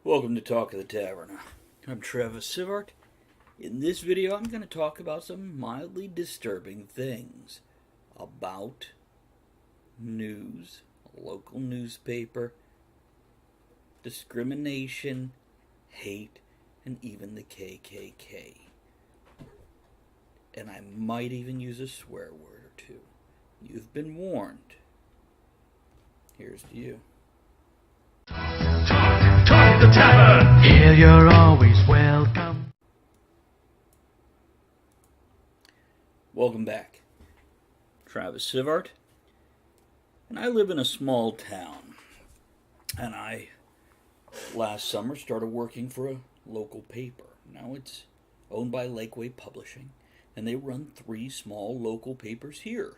Welcome to Talk of the Tavern. I'm Travis Sivart. In this video, I'm going to talk about some mildly disturbing things about news, a local newspaper, discrimination, hate, and even the KKK. And I might even use a swear word or two. You've been warned. Here's to you. Talk the Tavern. Here you're always welcome. Welcome back. Travis Sivart. And I live in a small town. And I, last summer, started working for a local paper. Now it's owned by Lakeway Publishing. And they run 3 small local papers here.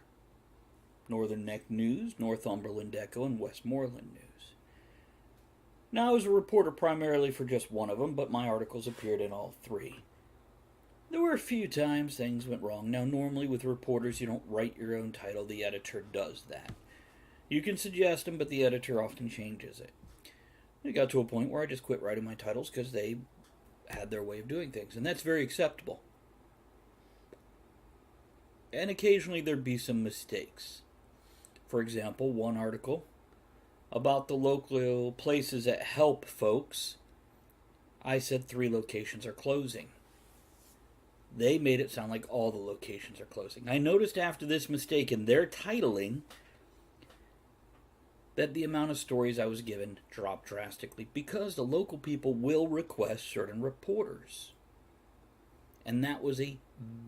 Northern Neck News, Northumberland Echo, and Westmoreland News. Now, I was a reporter primarily for just one of them, but my articles appeared in all 3. There were a few times things went wrong. Now, normally with reporters, you don't write your own title. The editor does that. You can suggest them, but the editor often changes it. It got to a point where I just quit writing my titles because they had their way of doing things, and that's very acceptable. And occasionally there'd be some mistakes. For example, one article about the local places that help folks, I said 3 locations are closing. They made it sound like all the locations are closing. I noticed after this mistake in their titling that the amount of stories I was given dropped drastically because the local people will request certain reporters. And that was a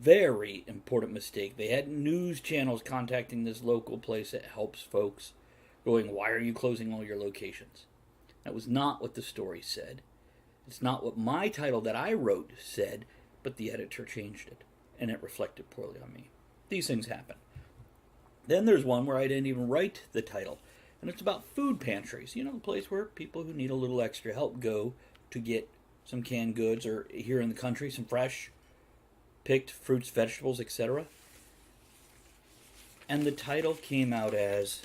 very important mistake. They had news channels contacting this local place that helps folks, going, why are you closing all your locations? That was not what the story said. It's not what my title that I wrote said, but the editor changed it, and it reflected poorly on me. These things happen. Then there's one where I didn't even write the title, and it's about food pantries. You know, the place where people who need a little extra help go to get some canned goods, or here in the country, some fresh picked fruits, vegetables, etc. And the title came out as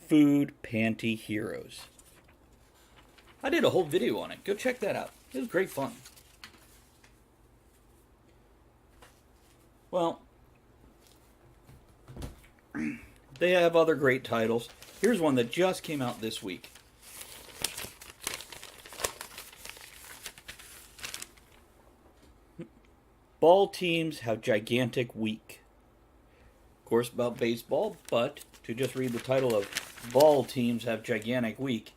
Food Panty Heroes. I did a whole video on it. Go check that out. It was great fun. Well, they have other great titles. Here's one that just came out this week. Ball teams have gigantic week. Of course, about baseball, but to just read the title of Ball teams have gigantic week,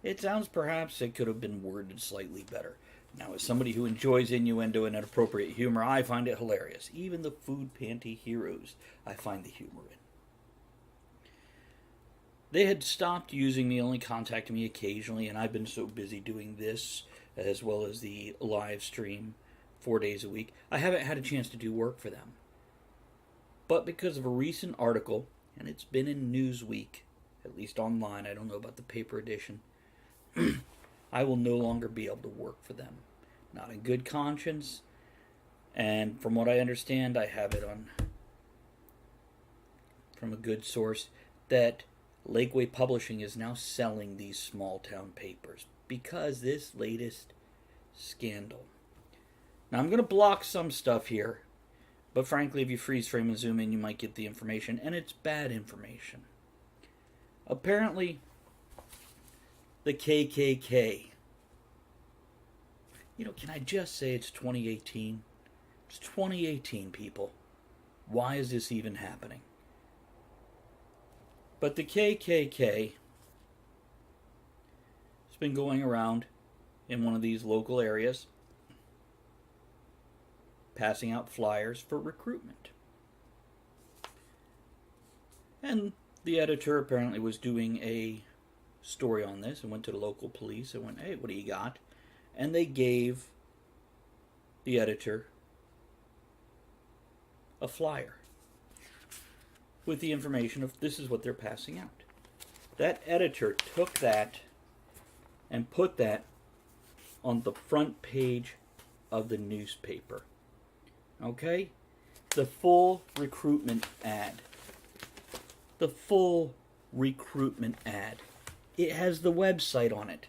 it sounds perhaps it could have been worded slightly better. Now, as somebody who enjoys innuendo and inappropriate humor, I find it hilarious. Even the food panty heroes, I find the humor in. They had stopped using me, only contacting me occasionally, and I've been so busy doing this, as well as the live stream 4 days a week, I haven't had a chance to do work for them. But because of a recent article, and it's been in Newsweek, at least online, I don't know about the paper edition, I will no longer be able to work for them. Not in good conscience, and from what I understand, I have it on from a good source, that Lakeway Publishing is now selling these small town papers because this latest scandal. Now, I'm going to block some stuff here, but frankly, if you freeze frame and zoom in, you might get the information, and it's bad information. Apparently, the KKK. You know, can I just say it's 2018? It's 2018, people. Why is this even happening? But the KKK has been going around in one of these local areas, passing out flyers for recruitment. And the editor apparently was doing a story on this and went to the local police and went, hey, what do you got? And they gave the editor a flyer with the information of this is what they're passing out. That editor took that and put that on the front page of the newspaper. Okay? The full recruitment ad. The full recruitment ad. It has the website on it.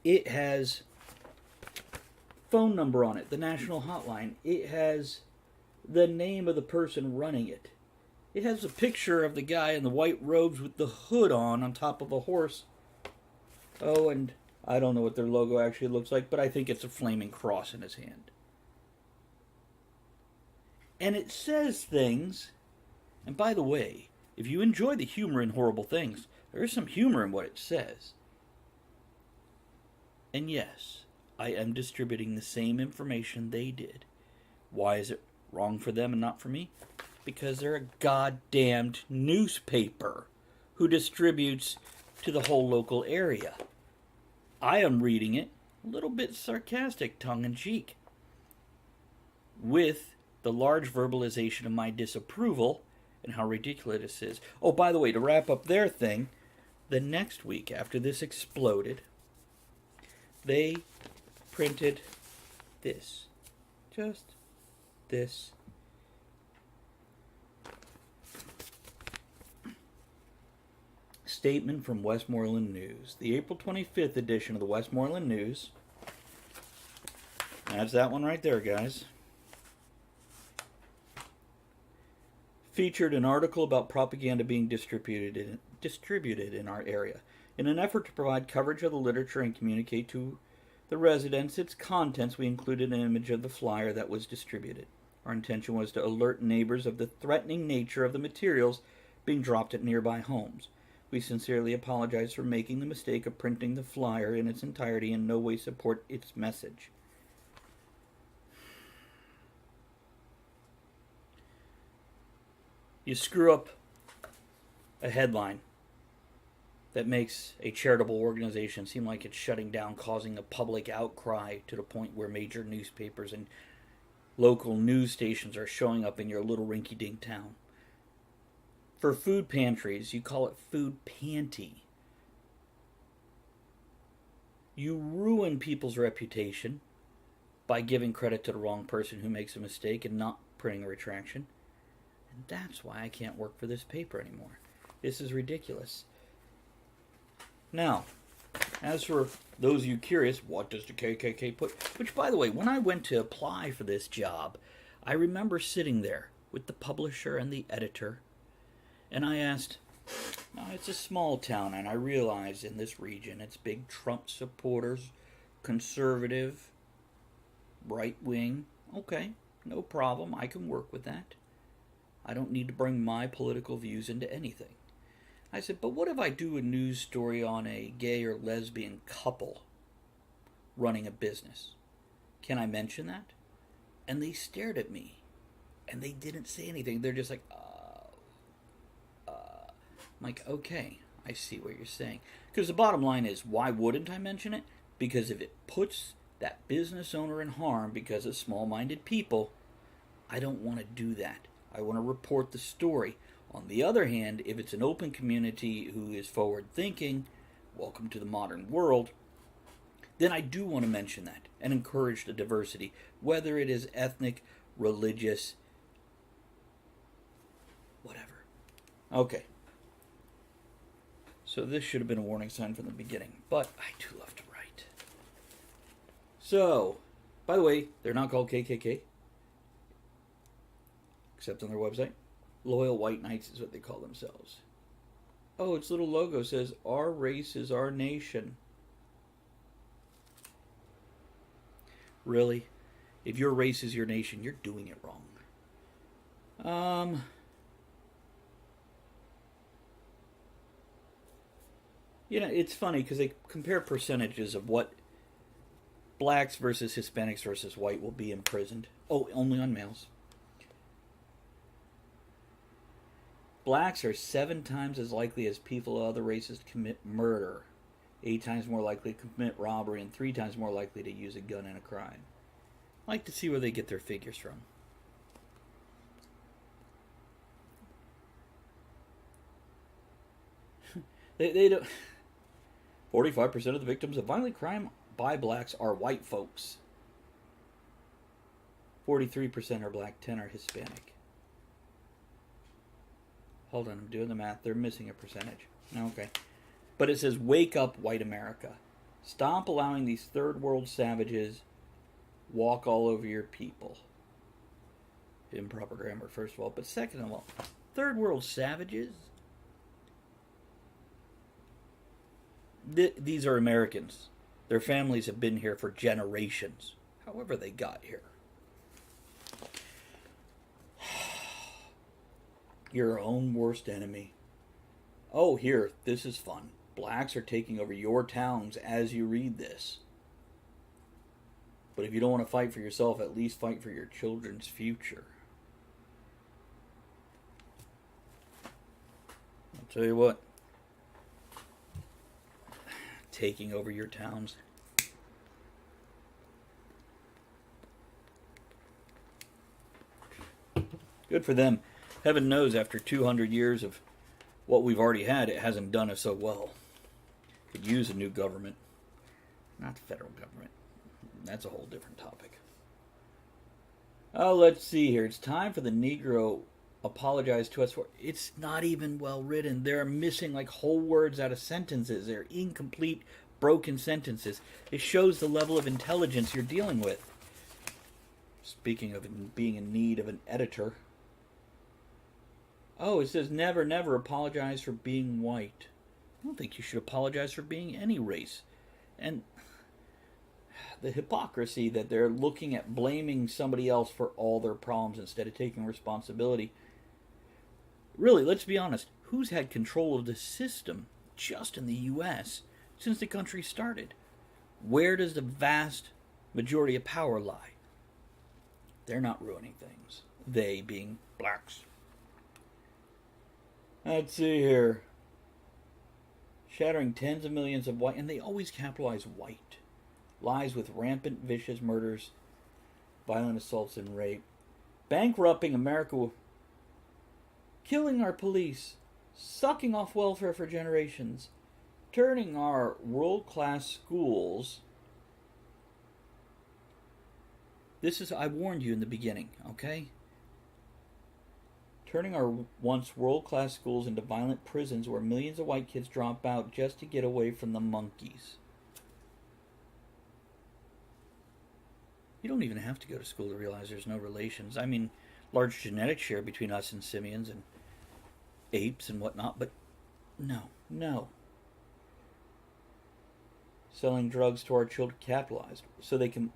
It has phone number on it, the national hotline. It has the name of the person running it. It has a picture of the guy in the white robes with the hood on top of a horse. Oh, and I don't know what their logo actually looks like, but I think it's a flaming cross in his hand. And it says things, and by the way, if you enjoy the humor in horrible things, there is some humor in what it says. And yes, I am distributing the same information they did. Why is it wrong for them and not for me? Because they're a goddamned newspaper who distributes to the whole local area. I am reading it a little bit sarcastic, tongue-in-cheek, with the large verbalization of my disapproval and how ridiculous this is. Oh, by the way, to wrap up their thing, the next week after this exploded, they printed this. Just this. Statement from Westmoreland News. The April 25th edition of the Westmoreland News. That's that one right there, guys. Featured an article about propaganda being distributed in our area. In an effort to provide coverage of the literature and communicate to the residents its contents, we included an image of the flyer that was distributed. Our intention was to alert neighbors of the threatening nature of the materials being dropped at nearby homes. We sincerely apologize for making the mistake of printing the flyer in its entirety and in no way support its message. You screw up a headline that makes a charitable organization seem like it's shutting down, causing a public outcry to the point where major newspapers and local news stations are showing up in your little rinky-dink town. For food pantries, you call it food panty. You ruin people's reputation by giving credit to the wrong person who makes a mistake and not printing a retraction. And that's why I can't work for this paper anymore. This is ridiculous. Now, as for those of you curious, what does the KKK put? Which, by the way, when I went to apply for this job, I remember sitting there with the publisher and the editor, and I asked, now, it's a small town, and I realize in this region it's big Trump supporters, conservative, right-wing. Okay, no problem. I can work with that. I don't need to bring my political views into anything. I said, but what if I do a news story on a gay or lesbian couple running a business? Can I mention that? And they stared at me, and they didn't say anything. They're just like, I'm like, okay, I see what you're saying. Because the bottom line is, why wouldn't I mention it? Because if it puts that business owner in harm because of small-minded people, I don't want to do that. I want to report the story. On the other hand, if it's an open community who is forward-thinking, welcome to the modern world, then I do want to mention that and encourage the diversity, whether it is ethnic, religious, whatever. Okay. So this should have been a warning sign from the beginning, but I do love to write. So, by the way, they're not called KKK, except on their website. Loyal White Knights is what they call themselves. Oh, its little logo says, our race is our nation. Really? If your race is your nation, you're doing it wrong. You know, it's funny because they compare percentages of what blacks versus Hispanics versus white will be imprisoned. Oh, only on males. Blacks are 7 times as likely as people of other races to commit murder, 8 times more likely to commit robbery, and 3 times more likely to use a gun in a crime. I like to see where they get their figures from. They don't. 45% of the victims of violent crime by blacks are white folks. 43% are black, 10 are Hispanic. Hold on, I'm doing the math. They're missing a percentage. Okay. But it says, wake up, white America. Stop allowing these third world savages walk all over your people. Improper grammar, first of all. But second of all, third world savages? These are Americans. Their families have been here for generations. However they got here. Your own worst enemy. Oh, here, this is fun. Blacks are taking over your towns as you read this. But if you don't want to fight for yourself, at least fight for your children's future. I'll tell you what. Taking over your towns. Good for them. Heaven knows after 200 years of what we've already had, it hasn't done us so well. Could use a new government. Not the federal government. That's a whole different topic. Oh, let's see here. It's time for the Negro apologize to us for... It's not even well written. They're missing like whole words out of sentences. They're incomplete, broken sentences. It shows the level of intelligence you're dealing with. Speaking of being in need of an editor... Oh, it says never, never apologize for being white. I don't think you should apologize for being any race. And the hypocrisy that they're looking at blaming somebody else for all their problems instead of taking responsibility. Really, let's be honest. Who's had control of the system just in the U.S. since the country started? Where does the vast majority of power lie? They're not ruining things. They being blacks. Let's see here. Shattering tens of millions of white, and they always capitalize white. Lies with rampant, vicious murders, violent assaults, and rape. Bankrupting America, killing our police, sucking off welfare for generations, turning our world-class schools. This is, I warned you in the beginning, okay? Turning our once world-class schools into violent prisons where millions of white kids drop out just to get away from the monkeys. You don't even have to go to school to realize there's no relations. I mean, large genetic share between us and simians and apes and whatnot, but no. Selling drugs to our children, capitalized, so they can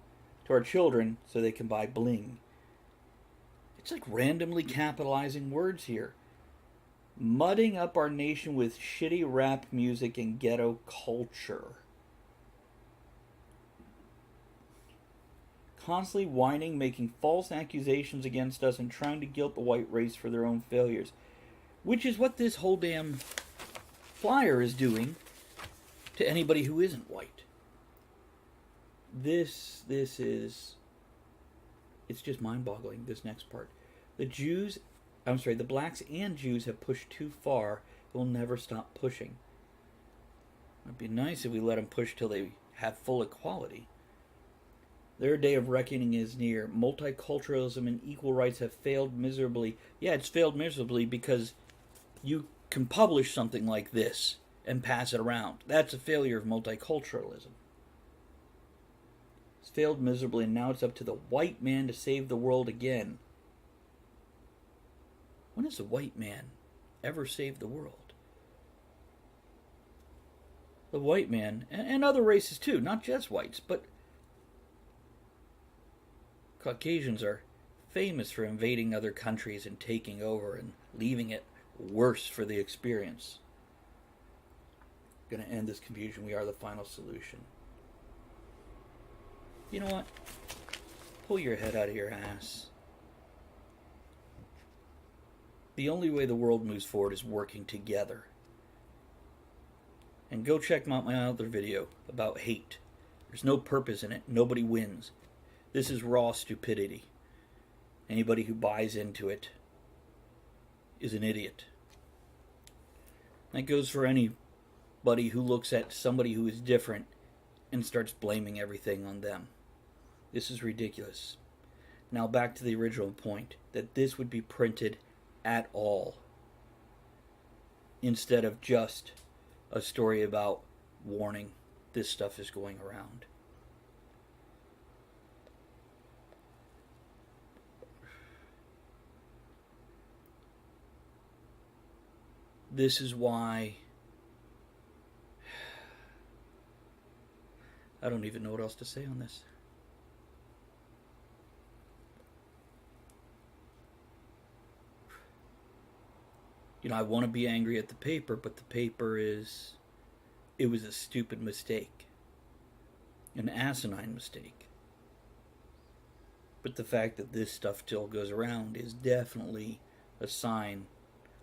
buy bling. It's like randomly capitalizing words here. Mudding up our nation with shitty rap music and ghetto culture. Constantly whining, making false accusations against us, and trying to guilt the white race for their own failures. Which is what this whole damn Flier is doing to anybody who isn't white. This is... It's just mind-boggling, this next part. The blacks and Jews have pushed too far. They'll never stop pushing. It'd be nice if we let them push till they have full equality. Their day of reckoning is near. Multiculturalism and equal rights have failed miserably. Yeah, it's failed miserably because you can publish something like this and pass it around. That's a failure of multiculturalism. It's failed miserably, and now it's up to the white man to save the world again. When has the white man ever saved the world? The white man, and other races too, not just whites, but Caucasians are famous for invading other countries and taking over and leaving it worse for the experience. I'm going to end this confusion. We are the final solution. You know what? Pull your head out of your ass. The only way the world moves forward is working together. And go check out my other video about hate. There's no purpose in it. Nobody wins. This is raw stupidity. Anybody who buys into it is an idiot. That goes for anybody who looks at somebody who is different and starts blaming everything on them. This is ridiculous. Now back to the original point, that this would be printed at all, instead of just a story about warning this stuff is going around. This is why I don't even know what else to say on this. I want to be angry at the paper, but the paper it was a stupid mistake. An asinine mistake. But the fact that this stuff still goes around is definitely a sign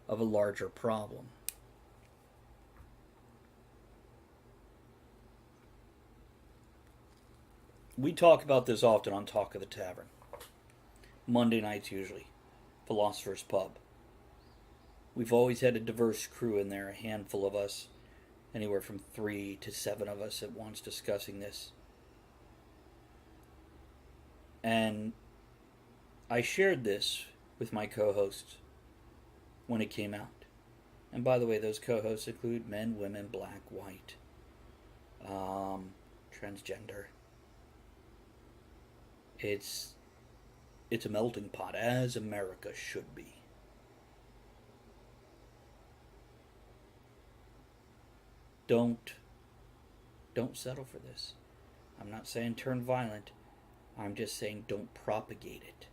of a larger problem. We talk about this often on Talk of the Tavern. Monday nights usually. Philosopher's Pub. We've always had a diverse crew in there, a handful of us, anywhere from 3 to 7 of us at once discussing this. And I shared this with my co-hosts when it came out. And by the way, those co-hosts include men, women, black, white, transgender. It's a melting pot, as America should be. Don't settle for this. I'm not saying turn violent. I'm just saying don't propagate it.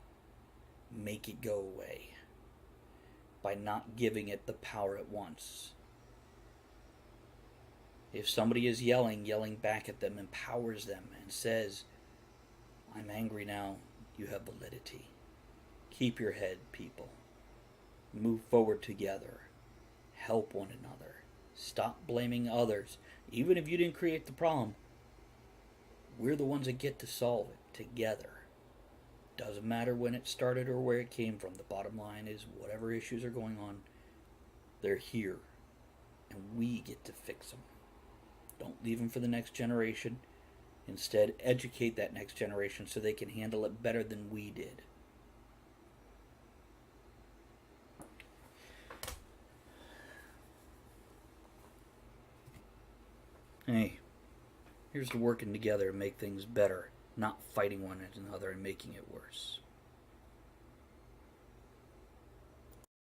Make it go away by not giving it the power it wants. If somebody is yelling back at them empowers them and says, I'm angry now, you have validity. Keep your head, people. Move forward together. Help one another. Stop blaming others. Even if you didn't create the problem, we're the ones that get to solve it together. Doesn't matter when it started or where it came from. The bottom line is whatever issues are going on, they're here. And we get to fix them. Don't leave them for the next generation. Instead, educate that next generation so they can handle it better than we did. Hey, here's to working together to make things better, not fighting one another and making it worse.